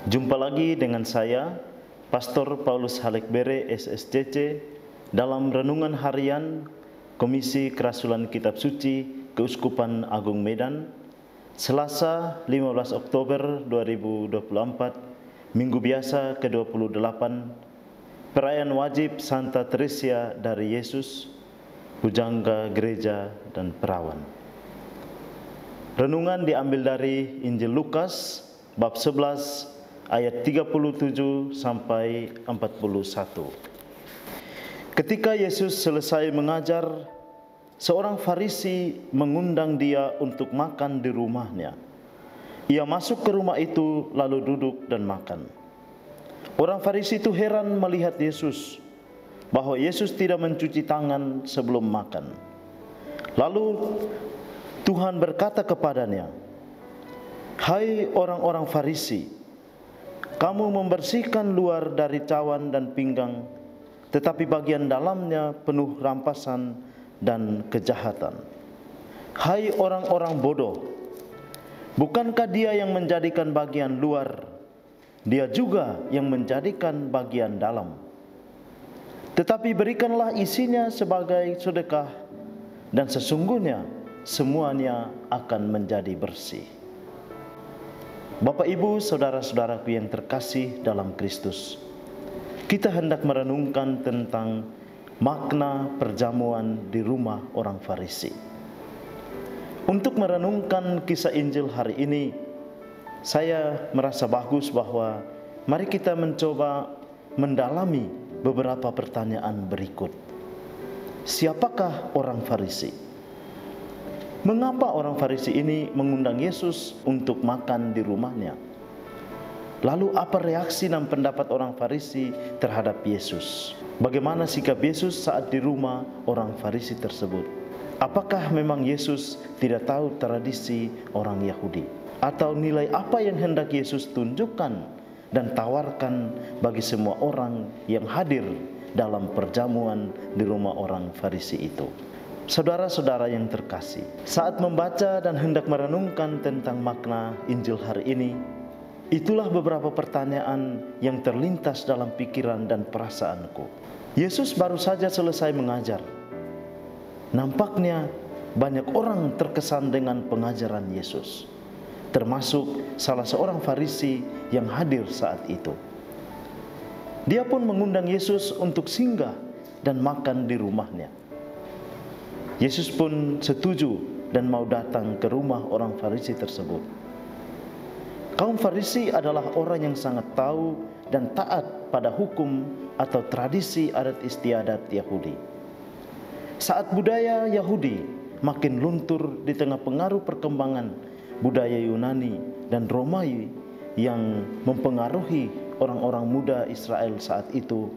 Jumpa lagi dengan saya, Pastor Paulus Halekbere SSCC, dalam Renungan Harian Komisi Kerasulan Kitab Suci Keuskupan Agung Medan, Selasa 15 Oktober 2024, Minggu Biasa ke-28, Perayaan Wajib Santa Teresia dari Yesus, Pujangga Gereja dan Perawan. Renungan diambil dari Injil Lukas, bab 11, ayat 37 sampai 41. Ketika Yesus selesai mengajar, seorang Farisi mengundang dia untuk makan di rumahnya. Ia masuk ke rumah itu lalu duduk dan makan. Orang Farisi itu heran melihat Yesus, bahwa Yesus tidak mencuci tangan sebelum makan. Lalu Tuhan berkata kepadanya, "Hai orang-orang Farisi, kamu membersihkan luar dari cawan dan pinggang, tetapi bagian dalamnya penuh rampasan dan kejahatan. Hai orang-orang bodoh, bukankah Dia yang menjadikan bagian luar, Dia juga yang menjadikan bagian dalam? Tetapi berikanlah isinya sebagai sedekah, dan sesungguhnya semuanya akan menjadi bersih." Bapak, Ibu, saudara-saudaraku yang terkasih dalam Kristus, kita hendak merenungkan tentang makna perjamuan di rumah orang Farisi. Untuk merenungkan kisah Injil hari ini, saya merasa bagus bahwa mari kita mencoba mendalami beberapa pertanyaan berikut. Siapakah orang Farisi? Mengapa orang Farisi ini mengundang Yesus untuk makan di rumahnya? Lalu apa reaksi dan pendapat orang Farisi terhadap Yesus? Bagaimana sikap Yesus saat di rumah orang Farisi tersebut? Apakah memang Yesus tidak tahu tradisi orang Yahudi? Atau nilai apa yang hendak Yesus tunjukkan dan tawarkan bagi semua orang yang hadir dalam perjamuan di rumah orang Farisi itu? Saudara-saudara yang terkasih, saat membaca dan hendak merenungkan tentang makna Injil hari ini, itulah beberapa pertanyaan yang terlintas dalam pikiran dan perasaanku. Yesus baru saja selesai mengajar. Nampaknya banyak orang terkesan dengan pengajaran Yesus, termasuk salah seorang Farisi yang hadir saat itu. Dia pun mengundang Yesus untuk singgah dan makan di rumahnya. Yesus pun setuju dan mau datang ke rumah orang Farisi tersebut. Kaum Farisi adalah orang yang sangat tahu dan taat pada hukum atau tradisi adat istiadat Yahudi. Saat budaya Yahudi makin luntur di tengah pengaruh perkembangan budaya Yunani dan Romawi yang mempengaruhi orang-orang muda Israel saat itu,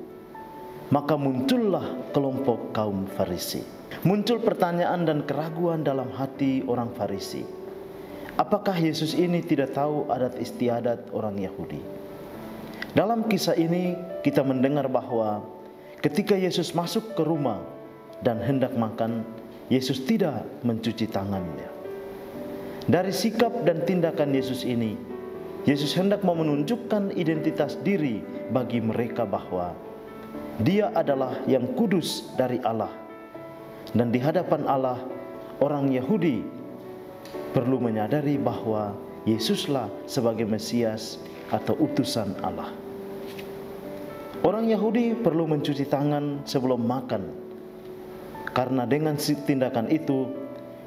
maka muncullah kelompok kaum Farisi. Muncul pertanyaan dan keraguan dalam hati orang Farisi. Apakah Yesus ini tidak tahu adat istiadat orang Yahudi? Dalam kisah ini kita mendengar bahwa ketika Yesus masuk ke rumah dan hendak makan, Yesus tidak mencuci tangannya. Dari sikap dan tindakan Yesus ini, Yesus hendak mau menunjukkan identitas diri bagi mereka bahwa Dia adalah yang kudus dari Allah. Dan di hadapan Allah, orang Yahudi perlu menyadari bahwa Yesuslah sebagai Mesias atau utusan Allah. Orang Yahudi perlu mencuci tangan sebelum makan, karena dengan tindakan itu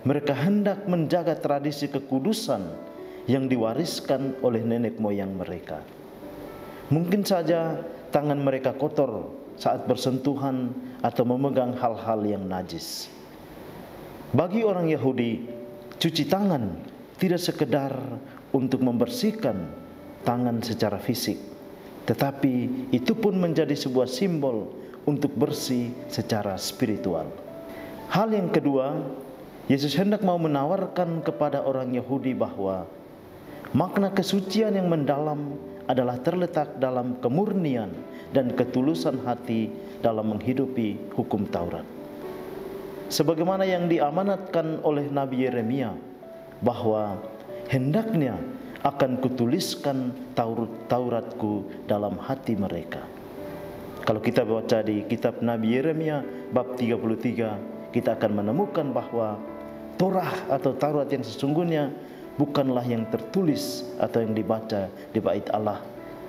mereka hendak menjaga tradisi kekudusan yang diwariskan oleh nenek moyang mereka. Mungkin saja tangan mereka kotor saat bersentuhan atau memegang hal-hal yang najis. Bagi orang Yahudi, cuci tangan tidak sekedar untuk membersihkan tangan secara fisik, tetapi itu pun menjadi sebuah simbol untuk bersih secara spiritual. Hal yang kedua, Yesus hendak mau menawarkan kepada orang Yahudi bahwa makna kesucian yang mendalam adalah terletak dalam kemurnian dan ketulusan hati dalam menghidupi hukum Taurat. Sebagaimana yang diamanatkan oleh Nabi Yeremia, bahwa hendaknya akan kutuliskan Tauratku dalam hati mereka. Kalau kita baca di kitab Nabi Yeremia bab 33, kita akan menemukan bahwa Torah atau Taurat yang sesungguhnya bukanlah yang tertulis atau yang dibaca di bait Allah,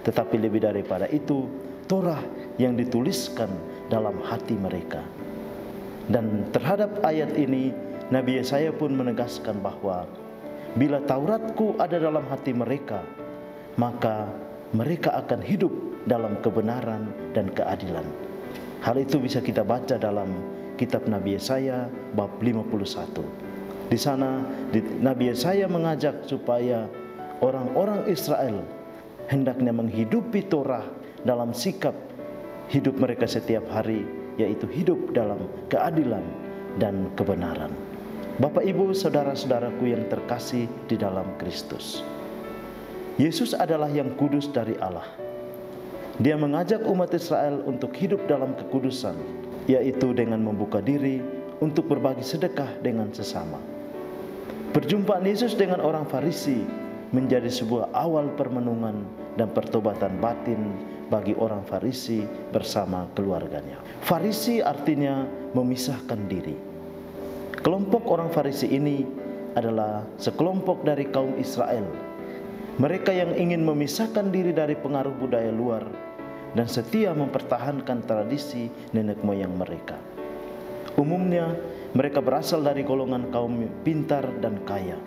tetapi lebih daripada itu, Torah yang dituliskan dalam hati mereka. Dan terhadap ayat ini, Nabi Yesaya pun menegaskan bahwa bila Tauratku ada dalam hati mereka, maka mereka akan hidup dalam kebenaran dan keadilan. Hal itu bisa kita baca dalam kitab Nabi Yesaya bab 51. Di sana Nabi Yesaya mengajak supaya orang-orang Israel hendaknya menghidupi Torah dalam sikap hidup mereka setiap hari, yaitu hidup dalam keadilan dan kebenaran. Bapak, Ibu, saudara-saudaraku yang terkasih di dalam Kristus, Yesus adalah yang kudus dari Allah. Dia mengajak umat Israel untuk hidup dalam kekudusan, yaitu dengan membuka diri untuk berbagi sedekah dengan sesama. Perjumpaan Yesus dengan orang Farisi menjadi sebuah awal permenungan dan pertobatan batin bagi orang Farisi bersama keluarganya. Farisi artinya memisahkan diri. Kelompok orang Farisi ini adalah sekelompok dari kaum Israel. Mereka yang ingin memisahkan diri dari pengaruh budaya luar dan setia mempertahankan tradisi nenek moyang mereka. Umumnya mereka berasal dari golongan kaum pintar dan kaya.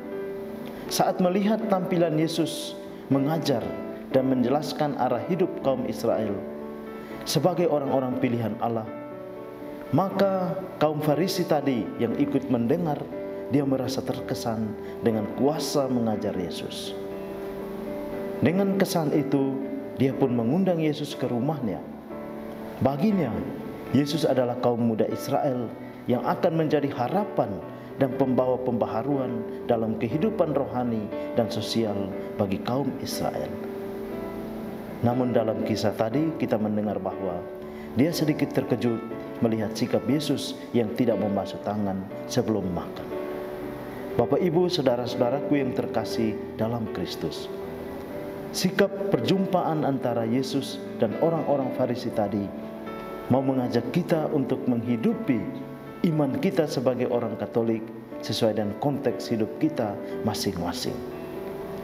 Saat melihat tampilan Yesus mengajar dan menjelaskan arah hidup kaum Israel sebagai orang-orang pilihan Allah, maka kaum Farisi tadi yang ikut mendengar, dia merasa terkesan dengan kuasa mengajar Yesus. Dengan kesan itu, dia pun mengundang Yesus ke rumahnya. Baginya, Yesus adalah kaum muda Israel yang akan menjadi harapan dan pembawa pembaharuan dalam kehidupan rohani dan sosial bagi kaum Israel. Namun dalam kisah tadi kita mendengar bahwa dia sedikit terkejut melihat sikap Yesus yang tidak membasuh tangan sebelum makan. Bapak, Ibu, saudara-saudaraku yang terkasih dalam Kristus, sikap perjumpaan antara Yesus dan orang-orang Farisi tadi mau mengajak kita untuk menghidupi iman kita sebagai orang Katolik sesuai dengan konteks hidup kita masing-masing.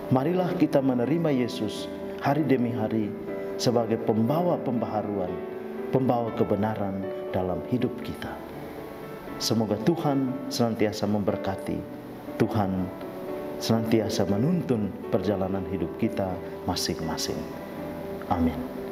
Marilah kita menerima Yesus hari demi hari sebagai pembawa pembaharuan, pembawa kebenaran dalam hidup kita. Semoga Tuhan senantiasa memberkati, Tuhan senantiasa menuntun perjalanan hidup kita masing-masing. Amin.